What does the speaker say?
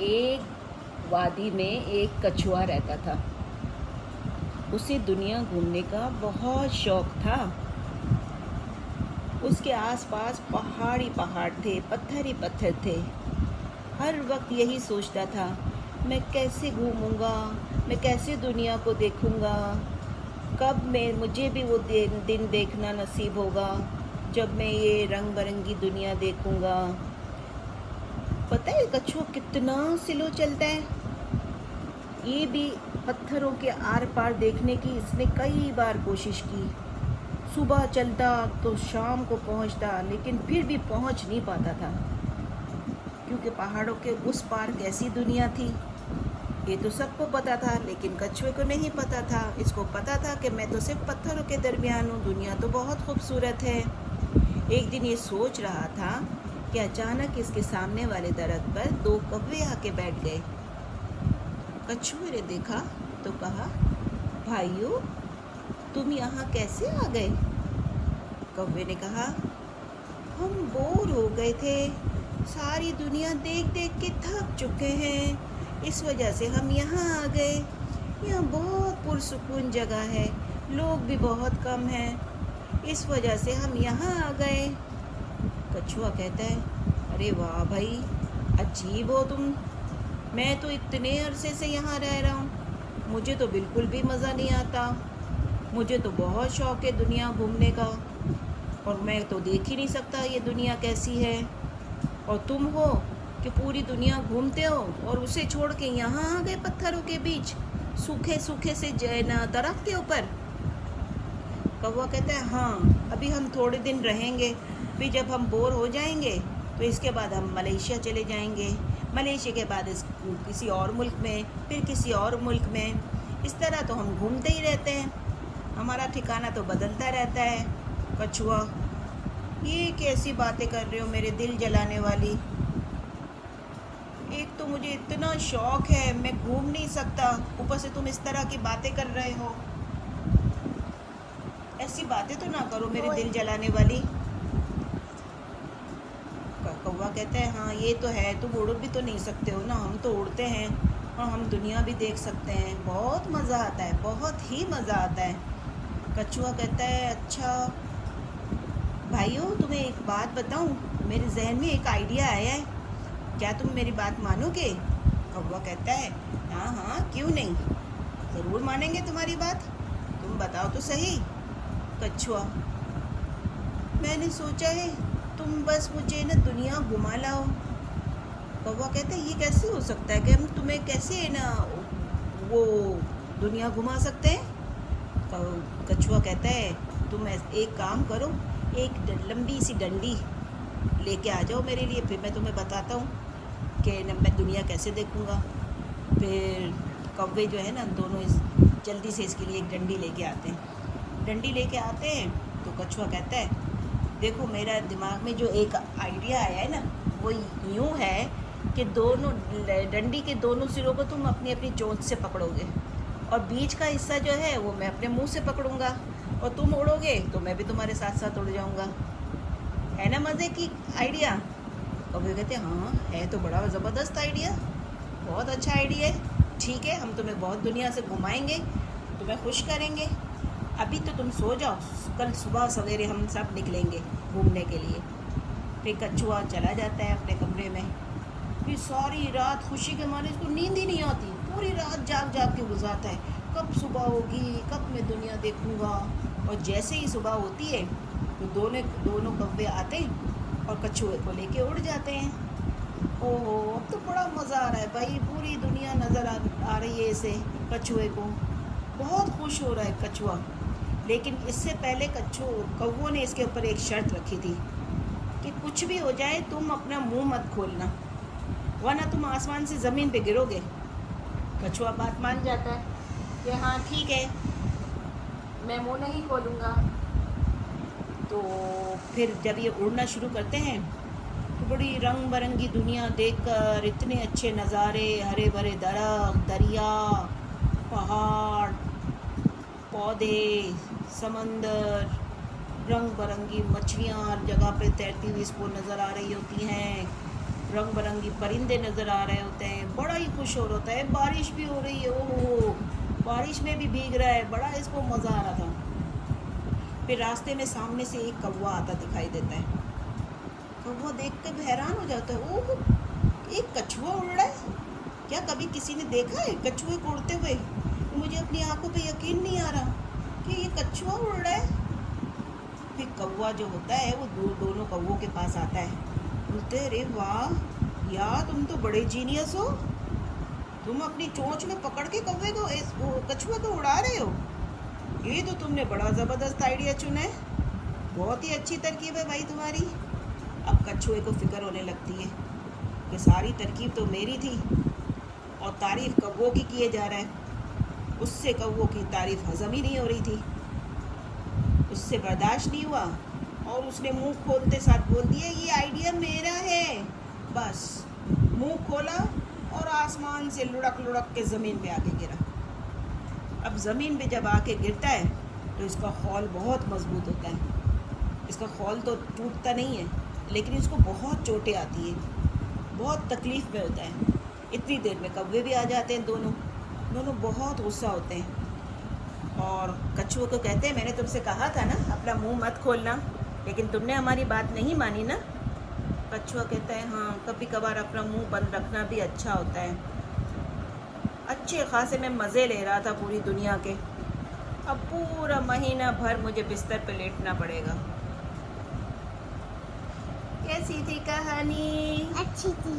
एक वादी में एक कछुआ रहता था। उसे दुनिया घूमने का बहुत शौक था। उसके आसपास पहाड़ ही पहाड़ थे, पत्थर ही पत्थर थे। हर वक्त यही सोचता था, मैं कैसे घूमूंगा, मैं कैसे दुनिया को देखूंगा, कब मैं मुझे भी वो दिन देखना नसीब होगा जब मैं ये रंग बिरंगी दुनिया देखूंगा। पता है कछुआ कितना स्लो चलता है। ये भी पत्थरों के आर पार देखने की इसने कई बार कोशिश की। सुबह चलता तो शाम को पहुंचता, लेकिन फिर भी पहुंच नहीं पाता था, क्योंकि पहाड़ों के उस पार कैसी दुनिया थी ये तो सबको पता था, लेकिन कछुए को नहीं पता था। इसको पता था कि मैं तो सिर्फ पत्थरों के दरमियान हूँ, दुनिया तो बहुत खूबसूरत है। एक दिन ये सोच रहा था कि अचानक इसके सामने वाले दरख्त पर दो कौवे आके बैठ गए। कछुए ने देखा तो कहा, भाइयों तुम यहाँ कैसे आ गए? कौवे ने कहा, हम बोर हो गए थे, सारी दुनिया देख देख के थक चुके हैं, इस वजह से हम यहाँ आ गए। यहाँ बहुत पुरसुकून जगह है, लोग भी बहुत कम हैं, इस वजह से हम यहाँ आ गए। कछुआ कहता है, अरे वाह भाई, अजीब हो तुम, मैं तो इतने अरसे से यहाँ रह रहा हूँ, मुझे तो बिल्कुल भी मज़ा नहीं आता। मुझे तो बहुत शौक़ है दुनिया घूमने का, और मैं तो देख ही नहीं सकता ये दुनिया कैसी है। और तुम हो कि पूरी दुनिया घूमते हो और उसे छोड़ के यहाँ आ गए पत्थरों के बीच, सूखे सूखे से ना दरख्त के ऊपर। कौवा कहता है, हाँ अभी हम थोड़े दिन रहेंगे, फिर जब हम बोर हो जाएंगे तो इसके बाद हम मलेशिया चले जाएंगे, मलेशिया के बाद किसी और मुल्क में, फिर किसी और मुल्क में। इस तरह तो हम घूमते ही रहते हैं, हमारा ठिकाना तो बदलता रहता है। कछुआ, ये कैसी बातें कर रहे हो मेरे दिल जलाने वाली। एक तो मुझे इतना शौक है, मैं घूम नहीं सकता, ऊपर से तुम इस तरह की बातें कर रहे हो। ऐसी बातें तो ना करो मेरे दिल जलाने वाली। कौवा कहता है, हाँ ये तो है, तुम उड़ भी तो नहीं सकते हो ना, हम तो उड़ते हैं और हम दुनिया भी देख सकते हैं, बहुत मज़ा आता है, बहुत ही मज़ा आता है। कछुआ कहता है, अच्छा भाइयों तुम्हें एक बात बताऊं, मेरे जहन में एक आइडिया आया है, क्या तुम मेरी बात मानोगे? कौवा कहता है, हाँ हाँ क्यों नहीं, ज़रूर मानेंगे तुम्हारी बात, तुम बताओ तो सही। कछुआ, मैंने सोचा है तुम बस मुझे ना दुनिया घुमा लाओ। कौवा कहता है, ये कैसे हो सकता है कि हम तुम्हें कैसे ना वो दुनिया घुमा सकते हैं? कछुआ कहता है, तुम एक काम करो, एक लंबी सी डंडी लेके आ जाओ मेरे लिए, फिर मैं तुम्हें बताता हूँ कि मैं दुनिया कैसे देखूँगा। फिर कौवे जो है ना दोनों जल्दी से इसके लिए एक डंडी लेके आते हैं। डंडी लेके आते हैं तो कछुआ कहता है, देखो मेरा दिमाग में जो एक आइडिया आया है ना, वो यूँ है कि दोनों डंडी के दोनों सिरों को तुम अपनी अपनी चोंच से पकड़ोगे, और बीच का हिस्सा जो है वो मैं अपने मुंह से पकड़ूंगा, और तुम उड़ोगे तो मैं भी तुम्हारे साथ साथ उड़ जाऊंगा। है ना मज़े की आइडिया? कौवे कहते हैं, हाँ है तो बड़ा ज़बरदस्त आइडिया, बहुत अच्छा आइडिया है, ठीक है हम तुम्हें बहुत दुनिया से घुमाएंगे, तुम्हें खुश करेंगे। अभी तो तुम सो जाओ, कल सुबह सवेरे हम सब निकलेंगे घूमने के लिए। फिर कछुआ चला जाता है अपने कमरे में। फिर सारी रात खुशी के मारे इसको नींद ही नहीं आती, पूरी रात जाग जाग के गुजारता है, कब सुबह होगी, कब मैं दुनिया देखूंगा। और जैसे ही सुबह होती है तो दोनों कौवे आते हैं और कछुए को लेके उड़ जाते हैं। ओहो अब तो बड़ा मज़ा आ रहा है भाई, पूरी दुनिया नज़र आ रही है इसे, कछुए को बहुत खुश हो रहा है कछुआ। लेकिन इससे पहले कौवों ने इसके ऊपर एक शर्त रखी थी कि कुछ भी हो जाए तुम अपना मुंह मत खोलना, वरना तुम आसमान से ज़मीन पे गिरोगे। कछुआ बात मान जाता है कि हाँ ठीक है, मैं मुंह नहीं खोलूँगा। तो फिर जब ये उड़ना शुरू करते हैं तो बड़ी रंग बिरंगी दुनिया देखकर, इतने अच्छे नज़ारे, हरे भरे दरख्त, दरिया, पहाड़, पौधे, समंदर, रंग बिरंगी मछलियाँ हर जगह पे तैरती हुई इसको नज़र आ रही होती हैं। रंग बिरंगी परिंदे नज़र आ रहे होते हैं, बड़ा ही खुश हो होता है। बारिश भी हो रही है, ओहो बारिश में भी भीग रहा है, बड़ा इसको मज़ा आ रहा था। फिर रास्ते में सामने से एक कौवा आता दिखाई देता है। कौवा देख कर हैरान हो जाता है, ओह एक कछुआ उड़ रहा है, क्या कभी किसी ने देखा है कछुए को उड़ते हुए? मुझे अपनी आंखों पे यकीन नहीं आ रहा कि ये कछुआ उड़ रहा है। फिर कौवा जो होता है वो दोनों कौवों के पास आता है, बोलते अरे वाह यार तुम तो बड़े जीनियस हो, तुम अपनी चोंच में पकड़ के कौवे को कछुए को उड़ा रहे हो, ये तो तुमने बड़ा ज़बरदस्त आइडिया चुना है, बहुत ही अच्छी तरकीब है भाई तुम्हारी। अब कछुए को फिक्र होने लगती है कि सारी तरकीब तो मेरी थी और तारीफ़ कौवों की किए जा रहा है, उससे कौवों की तारीफ़ हज़म ही नहीं हो रही थी, उससे बर्दाश्त नहीं हुआ और उसने मुंह खोलते साथ बोल दिया ये आइडिया मेरा है। बस मुंह खोला और आसमान से लुढ़क लुढ़क के ज़मीन पे आके गिरा। अब ज़मीन पे जब आके गिरता है तो इसका खौल बहुत मज़बूत होता है, इसका खौल तो टूटता नहीं है लेकिन इसको बहुत चोटें आती है, बहुत तकलीफ़ में होता है। इतनी देर में कौवे भी आ जाते हैं, दोनों बहुत गुस्सा होते हैं और कछुए को कहते हैं मैंने तुमसे कहा था ना अपना मुंह मत खोलना, लेकिन तुमने हमारी बात नहीं मानी ना। कछुआ कहता है हाँ कभी कभार अपना मुंह बंद रखना भी अच्छा होता है। अच्छे खासे मैं मज़े ले रहा था पूरी दुनिया के, अब पूरा महीना भर मुझे बिस्तर पे लेटना पड़ेगा। कैसी थी कहानी? अच्छी थी।